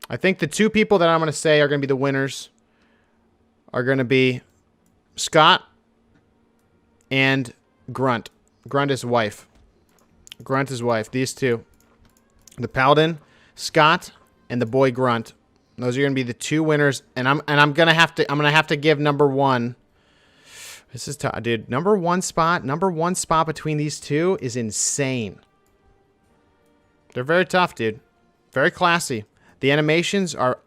I think the two people that I'm going to say are going to be the winners are going to be Scott and Grunt. Grunt is wife. These two. The Paladin, Scott, and the boy Grunt. Those are going to be the two winners, and I'm going to have to give number one. This is tough, dude. Number one spot between these two is insane. They're very tough, dude. Very classy. The animations are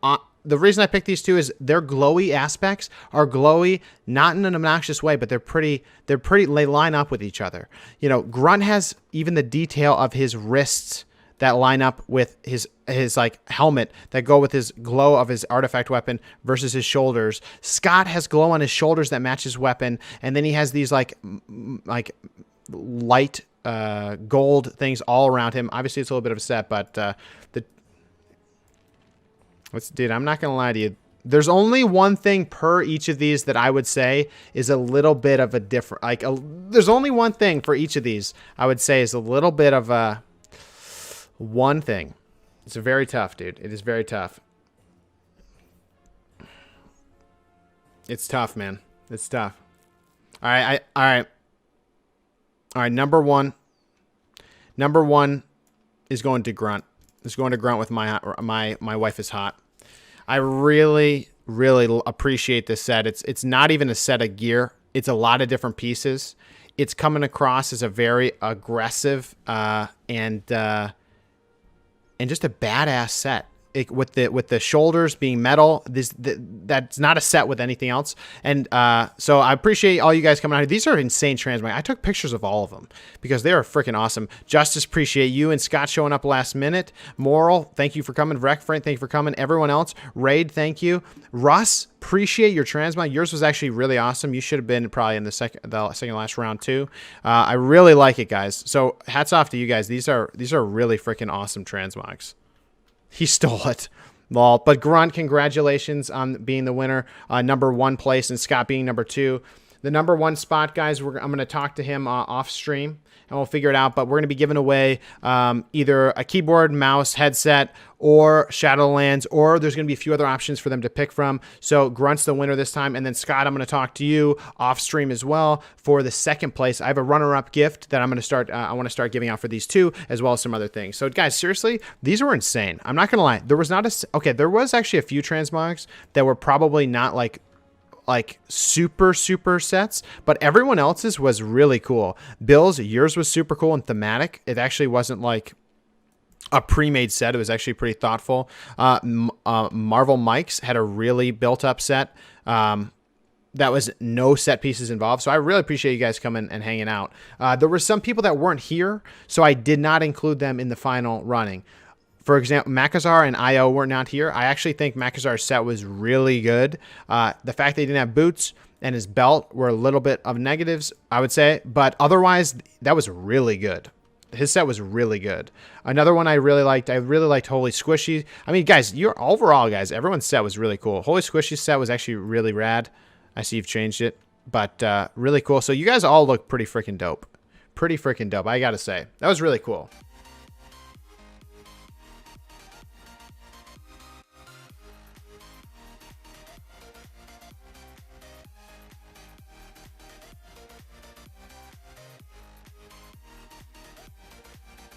the reason I picked these two is their glowy aspects are glowy, not in an obnoxious way, but they line up with each other. You know, Grunt has even the detail of his wrists that line up with his like helmet that go with his glow of his artifact weapon versus his shoulders. Scott has glow on his shoulders that match his weapon, and then he has these like light gold things all around him. Obviously, it's a little bit of a set, but dude, I'm not gonna lie to you. There's only one thing per each of these that I would say is a little bit of a different. There's only one thing for each of these I would say is a little bit of a. One thing. It's very tough, dude. It is very tough. It's tough, man. It's tough. All right. All right. Number one is going to Grunt. It's going to Grunt with my wife is hot. I really appreciate this set. It's not even a set of gear. It's a lot of different pieces. It's coming across as a very aggressive and just a badass set. With the shoulders being metal, that's not a set with anything else. And so I appreciate all you guys coming out here. These are insane transmogs. I took pictures of all of them because they are freaking awesome. Justice, appreciate you and Scott showing up last minute. Moral, thank you for coming. Vrek, Frank, thank you for coming. Everyone else, Raid, thank you. Russ, appreciate your transmog. Yours was actually really awesome. You should have been probably in the second last round too. I really like it, guys. So hats off to you guys. These are really freaking awesome transmogs. He stole it. Lol. But Grunt, congratulations on being the winner. Number one place, and Scott being number two. The number one spot, guys, I'm going to talk to him off stream, and we'll figure it out. But we're going to be giving away either a keyboard, mouse, headset, or Shadowlands, or there's going to be a few other options for them to pick from. So Grunt's the winner this time. And then Scott, I'm going to talk to you off stream as well for the second place. I have a runner-up gift that I'm going to start. I want to start giving out for these two, as well as some other things. So guys, seriously, these were insane. I'm not going to lie. There was there was actually a few transmogs that were probably not like super sets, but everyone else's was really cool. Bill's, yours was super cool and thematic. It actually wasn't like a pre-made set. It was actually pretty thoughtful. Marvel Mike's had a really built-up set. that was no set pieces involved. So I really appreciate you guys coming and hanging out. There were some people that weren't here, so I did not include them in the final running. For example, Makazar and IO were not here. I actually think Makazar's set was really good. The fact that he didn't have boots and his belt were a little bit of negatives, I would say. But otherwise, that was really good. His set was really good. Another one I really liked Holy Squishy. I mean, guys, everyone's set was really cool. Holy Squishy's set was actually really rad. I see you've changed it, but really cool. So you guys all look pretty freaking dope. Pretty freaking dope, I gotta say. That was really cool.